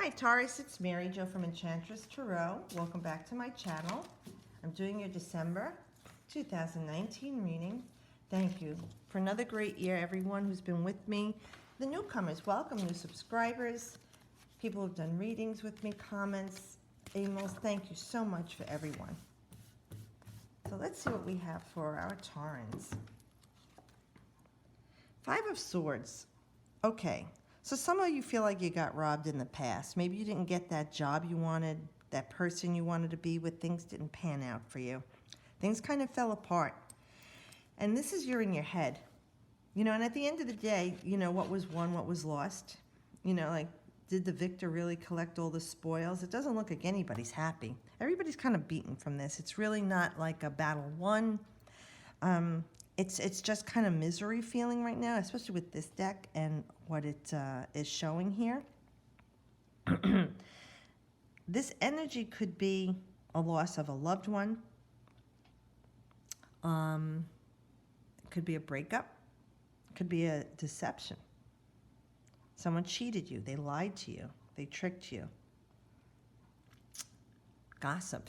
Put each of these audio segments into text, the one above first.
Hi Taurus, it's Mary Jo from Enchantress Tarot. Welcome back to my channel. I'm doing your December 2019 reading. Thank you for another great year, everyone who's been with me. The newcomers, welcome, new subscribers, people who've done readings with me, comments, emails. Thank you so much for everyone. So let's see what we have for our Taurans. Five of Swords. Okay. So some of you feel like you got robbed in the past. Maybe you didn't get that job you wanted, that person you wanted to be with. Things didn't pan out for you. Things kind of fell apart. And this is you're in your head. You know, and at the end of the day, you know, what was won, what was lost. You know, like, did the victor really collect all the spoils? It doesn't look like anybody's happy. Everybody's kind of beaten from this. It's really not like a battle won. It's just kind of misery feeling right now, especially with this deck and what it is showing here. This energy could be a loss of a loved one. It could be a breakup. It could be a deception. Someone cheated you. They lied to you. They tricked you. Gossip.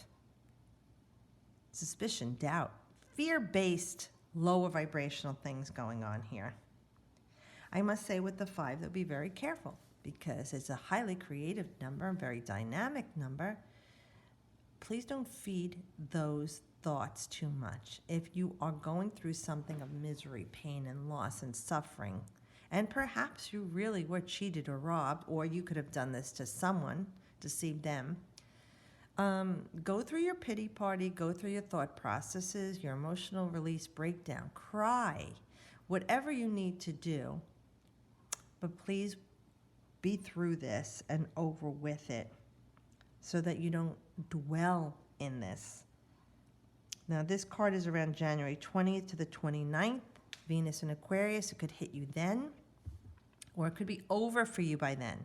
Suspicion, doubt, fear-based, lower vibrational things going on here. I must say with the 5, they'll be very careful because it's a highly creative number, a very dynamic number. Please don't feed those thoughts too much. If you are going through something of misery, pain, and loss and suffering, and perhaps you really were cheated or robbed, or you could have done this to someone, deceived them, go through your pity party, go through your thought processes, your emotional release breakdown, cry, whatever you need to do. But please be through this and over with it so that you don't dwell in this. Now, this card is around January 20th to the 29th. Venus in Aquarius, it could hit you then, or it could be over for you by then.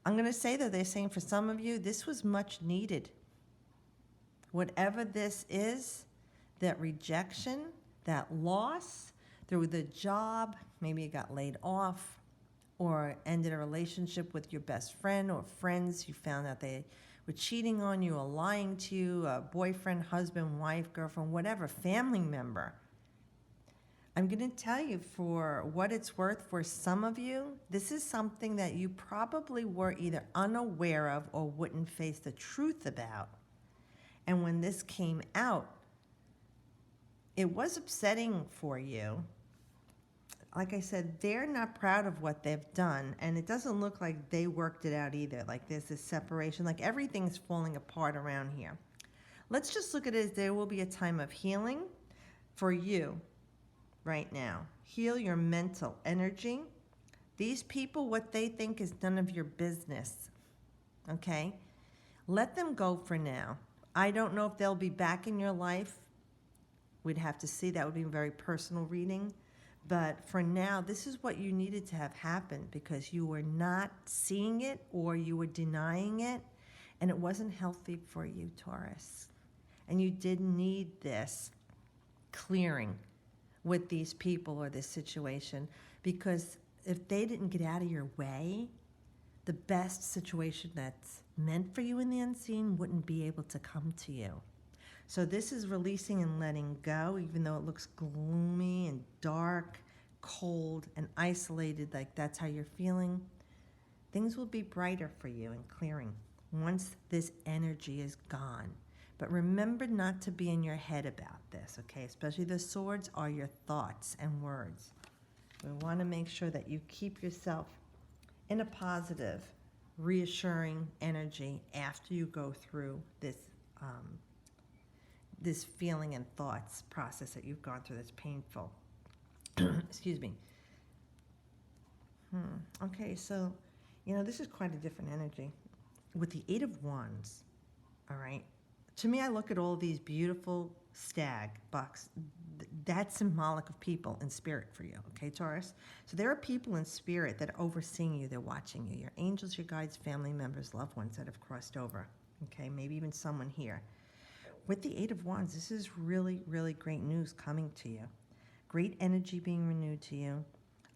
I'm going to say that they're saying for some of you, this was much needed. Whatever this is, that rejection, that loss, through the job, maybe you got laid off, or ended a relationship with your best friend or friends, you found out they were cheating on you or lying to you, a boyfriend, husband, wife, girlfriend, whatever, family member. I'm going to tell you, for what it's worth, for some of you, this is something that you probably were either unaware of or wouldn't face the truth about. And when this came out, it was upsetting for you. Like I said, they're not proud of what they've done, and it doesn't look like they worked it out either. Like there's this separation, like everything's falling apart around here. Let's just look at it as there will be a time of healing for you. Right now, heal your mental energy. These people, what they think is none of your business. Okay? Let them go for now. I don't know if they'll be back in your life. We'd have to see. That would be a very personal reading. But for now, this is what you needed to have happen because you were not seeing it or you were denying it, and it wasn't healthy for you, Taurus. And you did need this clearing with these people or this situation, because if they didn't get out of your way, the best situation that's meant for you in the unseen wouldn't be able to come to you. So this is releasing and letting go, even though it looks gloomy and dark, cold and isolated, like that's how you're feeling. Things will be brighter for you and clearing once this energy is gone. But remember not to be in your head about this, okay? Especially the swords are your thoughts and words. We want to make sure that you keep yourself in a positive, reassuring energy after you go through this this feeling and thoughts process that you've gone through that's painful. Excuse me. Okay, so, you know, this is quite a different energy. With the 8 of Wands, all right? To me, I look at all these beautiful stag bucks. That's symbolic of people in spirit for you, okay, Taurus? So there are people in spirit that are overseeing you. They're watching you. Your angels, your guides, family members, loved ones that have crossed over, okay? Maybe even someone here. With the 8 of Wands, this is really, really great news coming to you. Great energy being renewed to you.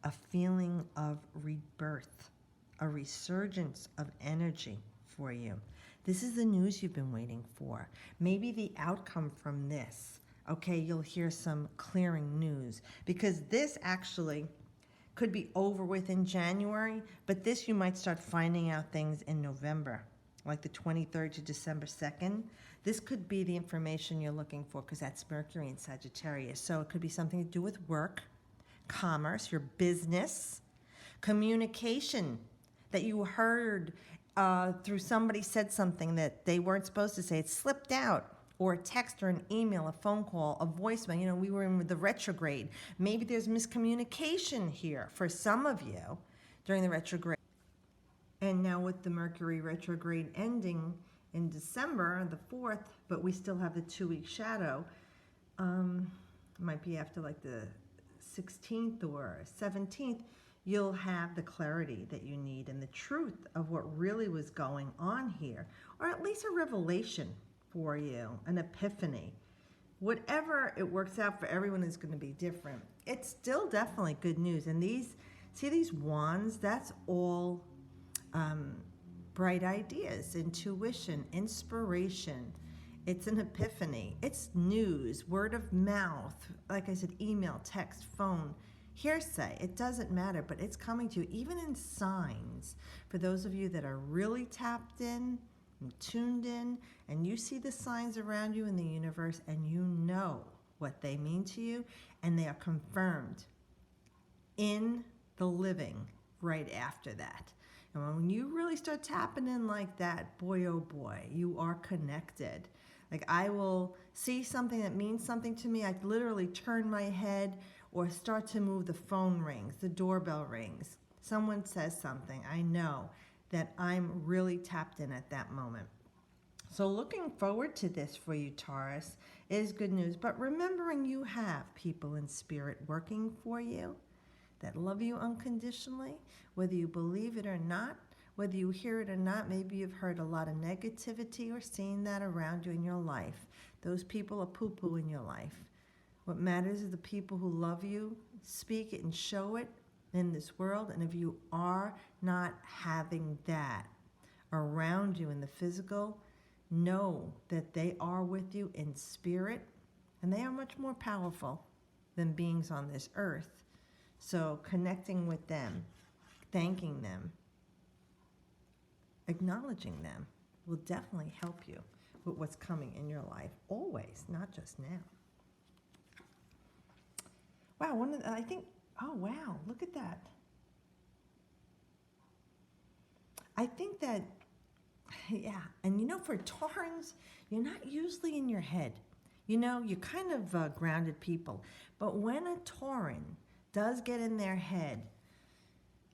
A feeling of rebirth, a resurgence of energy for you. This is the news you've been waiting for. Maybe the outcome from this, okay, you'll hear some clearing news, because this actually could be over with in January, but this you might start finding out things in November, like the 23rd to December 2nd. This could be the information you're looking for, because that's Mercury in Sagittarius. So it could be something to do with work, commerce, your business, communication that you heard through somebody said something that they weren't supposed to say. It slipped out. Or a text or an email, a phone call, a voicemail. You know, we were in the retrograde. Maybe there's miscommunication here for some of you during the retrograde. And now with the Mercury retrograde ending in December, the 4th, but we still have the 2-week shadow, might be after like the 16th or 17th, you'll have the clarity that you need and the truth of what really was going on here, or at least a revelation for you, an epiphany. Whatever it works out for everyone is going to be different. It's still definitely good news. And these wands, that's all bright ideas, intuition, inspiration. It's an epiphany. It's news, word of mouth. Like I said, email, text, phone, hearsay. It doesn't matter, but it's coming to you, even in signs. For those of you that are really tapped in and tuned in, and you see the signs around you in the universe, and you know what they mean to you, and they are confirmed in the living right after that. And when you really start tapping in like that, boy, oh boy, you are connected. Like, I will see something that means something to me. I literally turn my head or start to move. The phone rings, the doorbell rings. Someone says something. I know that I'm really tapped in at that moment. So looking forward to this for you, Taurus, is good news. But remembering you have people in spirit working for you that love you unconditionally, whether you believe it or not, whether you hear it or not. Maybe you've heard a lot of negativity or seen that around you in your life. Those people are poo-poo in your life. What matters is the people who love you, speak it and show it in this world. And if you are not having that around you in the physical, know that they are with you in spirit, and they are much more powerful than beings on this earth. So connecting with them, thanking them, acknowledging them will definitely help you with what's coming in your life, always, not just now. Wow, I think, oh wow, look at that. I think that, yeah, and you know, for Taurans, you're not usually in your head. You know, you're kind of grounded people. But when a Tauran does get in their head,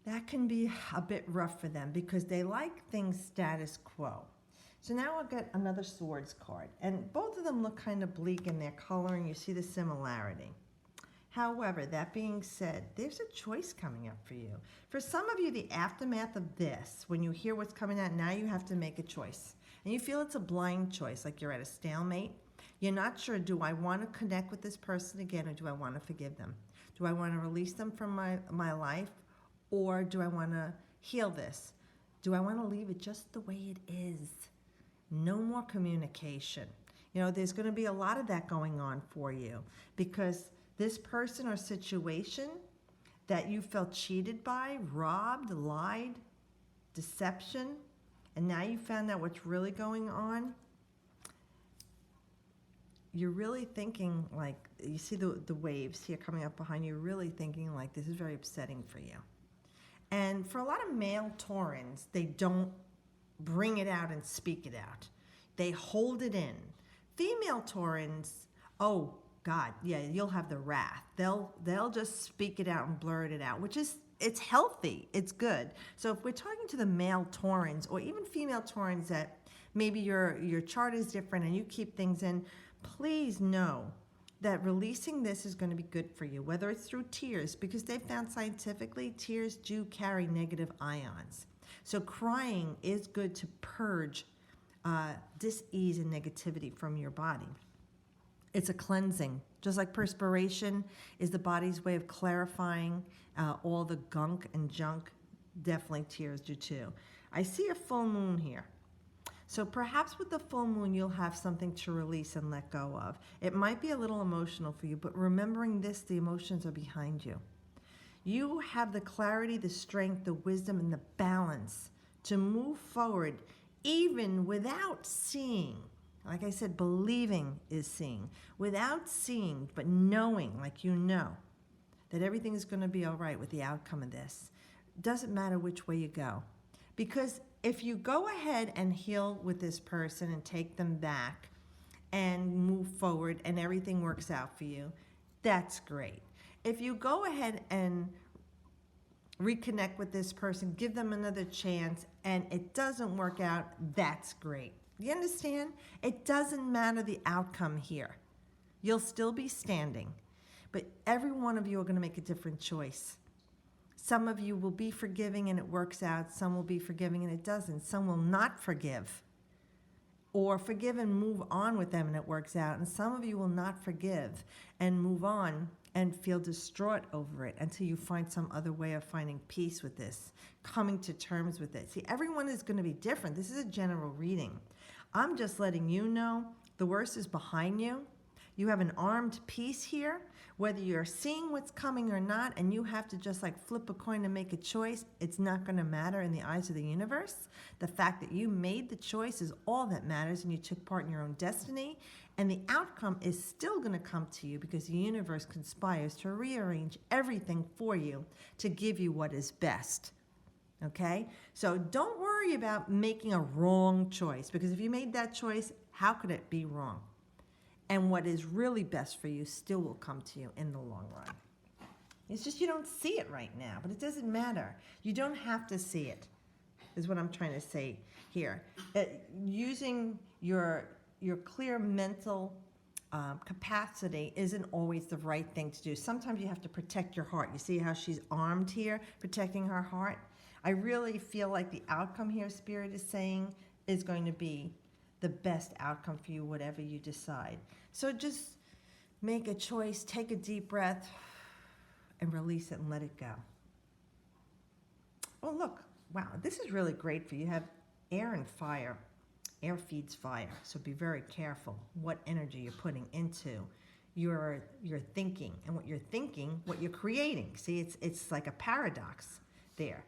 that can be a bit rough for them because they like things status quo. So now I'll get another Swords card. And both of them look kind of bleak in their coloring. You see the similarity. However, that being said, there's a choice coming up for you. For some of you, the aftermath of this, when you hear what's coming out, now you have to make a choice. And you feel it's a blind choice, like you're at a stalemate. You're not sure, do I want to connect with this person again, or do I want to forgive them? Do I want to release them from my life, or do I want to heal this? Do I want to leave it just the way it is? No more communication. You know, there's going to be a lot of that going on for you because this person or situation that you felt cheated by, robbed, lied, deception, and now you found out what's really going on, you're really thinking like, you see the waves here coming up behind you, really thinking like this is very upsetting for you. And for a lot of male Taurans, they don't bring it out and speak it out. They hold it in. Female Taurans, oh God, yeah, you'll have the wrath. They'll just speak it out and blurt it out, which is, it's healthy, it's good. So if we're talking to the male Taurans or even female Taurans that maybe your chart is different and you keep things in, please know that releasing this is going to be good for you, whether it's through tears, because they've found scientifically tears do carry negative ions. So crying is good to purge dis-ease and negativity from your body. It's a cleansing. Just like perspiration is the body's way of clarifying all the gunk and junk definitely tears do too. I see a full moon here. So perhaps with the full moon, you'll have something to release and let go of. It might be a little emotional for you, but remembering this, the emotions are behind you. You have the clarity, the strength, the wisdom, and the balance to move forward even without seeing. Like I said, believing is seeing. Without seeing, but knowing, like you know, that everything is going to be all right with the outcome of this. Doesn't matter which way you go. Because if you go ahead and heal with this person and take them back and move forward and everything works out for you, that's great. If you go ahead and reconnect with this person, give them another chance, and it doesn't work out, that's great. You understand? It doesn't matter the outcome here. You'll still be standing, but every one of you are going to make a different choice. Some of you will be forgiving and it works out. Some will be forgiving and it doesn't. Some will not forgive or forgive and move on with them and it works out. And some of you will not forgive and move on and feel distraught over it until you find some other way of finding peace with this, coming to terms with it. See, everyone is going to be different. This is a general reading. I'm just letting you know the worst is behind you. You have an armed peace here, whether you're seeing what's coming or not, and you have to just like flip a coin and make a choice. It's not going to matter in the eyes of the universe. The fact that you made the choice is all that matters, and you took part in your own destiny, and the outcome is still going to come to you because the universe conspires to rearrange everything for you to give you what is best. Okay? So don't worry about making a wrong choice, because if you made that choice, how could it be wrong? And what is really best for you still will come to you in the long run. It's just you don't see it right now, but it doesn't matter. You don't have to see it, is what I'm trying to say here. Using your clear mental capacity isn't always the right thing to do. Sometimes you have to protect your heart. You see how she's armed here, protecting her heart? I really feel like the outcome here, Spirit is saying, is going to be the best outcome for you, whatever you decide. So just make a choice, take a deep breath, and release it and let it go. Oh, look, wow, this is really great for you. You have air and fire. Air feeds fire, so be very careful what energy you're putting into your thinking. And what you're thinking, what you're creating. See, it's like a paradox there.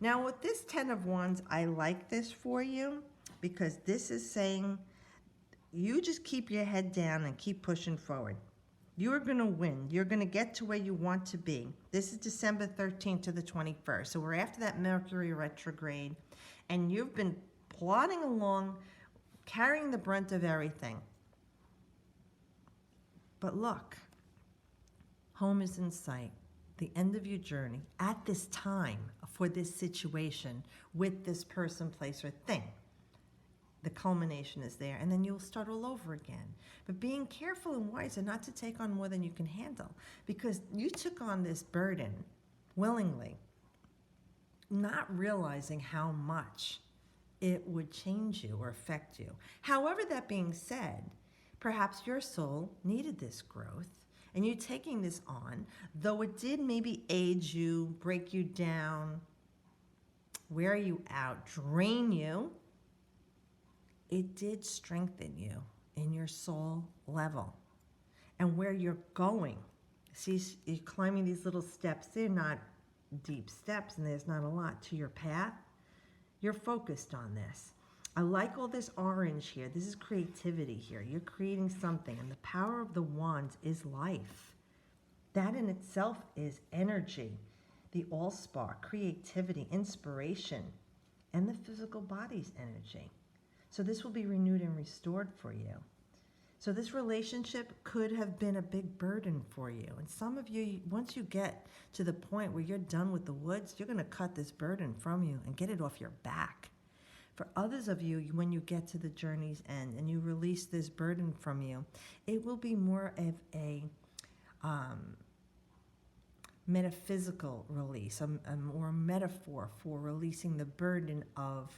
Now, with this 10 of Wands, I like this for you, because this is saying you just keep your head down and keep pushing forward. You're going to win. You're going to get to where you want to be. This is December 13th to the 21st. So we're after that Mercury retrograde, and you've been plodding along, carrying the brunt of everything. But look, home is in sight. The end of your journey at this time for this situation with this person, place, or thing. The culmination is there, and then you'll start all over again. But being careful and wise and not to take on more than you can handle, because you took on this burden willingly, not realizing how much it would change you or affect you. However, that being said, perhaps your soul needed this growth, and you taking this on, though it did maybe age you, break you down, wear you out, drain you, it did strengthen you in your soul level and where you're going. See, you're climbing these little steps. They're not deep steps, and there's not a lot to your path. You're focused on this. I like all this orange here. This is creativity here. You're creating something, and the power of the wands is life. That in itself is energy. The all-spark, creativity, inspiration, and the physical body's energy. So this will be renewed and restored for you. So this relationship could have been a big burden for you. And some of you, once you get to the point where you're done with the woods, you're going to cut this burden from you and get it off your back. For others of you, when you get to the journey's end and you release this burden from you, it will be more of a metaphysical release, a more metaphor for releasing the burden of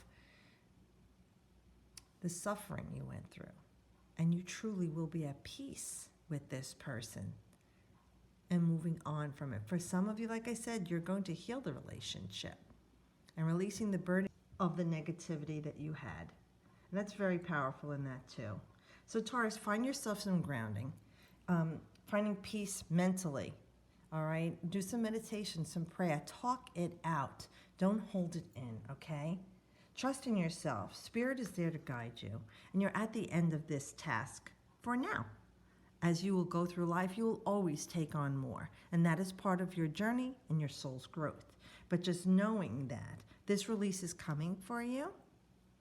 the suffering you went through. And you truly will be at peace with this person and moving on from it. For some of you, like I said, you're going to heal the relationship. and releasing the burden of the negativity that you had. And that's very powerful in that too. So Taurus, find yourself some grounding, finding peace mentally. All right, do some meditation, some prayer. Talk it out. Don't hold it in, okay? Trust in yourself. Spirit is there to guide you. And you're at the end of this task for now. As you will go through life, you will always take on more. And that is part of your journey and your soul's growth. But just knowing that this release is coming for you,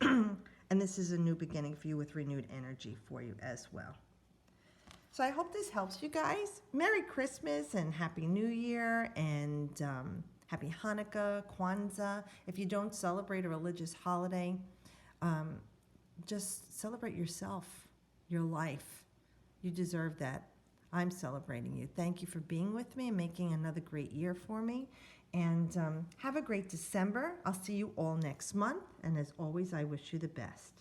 and this is a new beginning for you with renewed energy for you as well. So I hope this helps you guys. Merry Christmas and Happy New Year and Happy Hanukkah, Kwanzaa. If you don't celebrate a religious holiday, just celebrate yourself, your life. You deserve that. I'm celebrating you. Thank you for being with me and making another great year for me. And have a great December. I'll see you all next month. And as always, I wish you the best.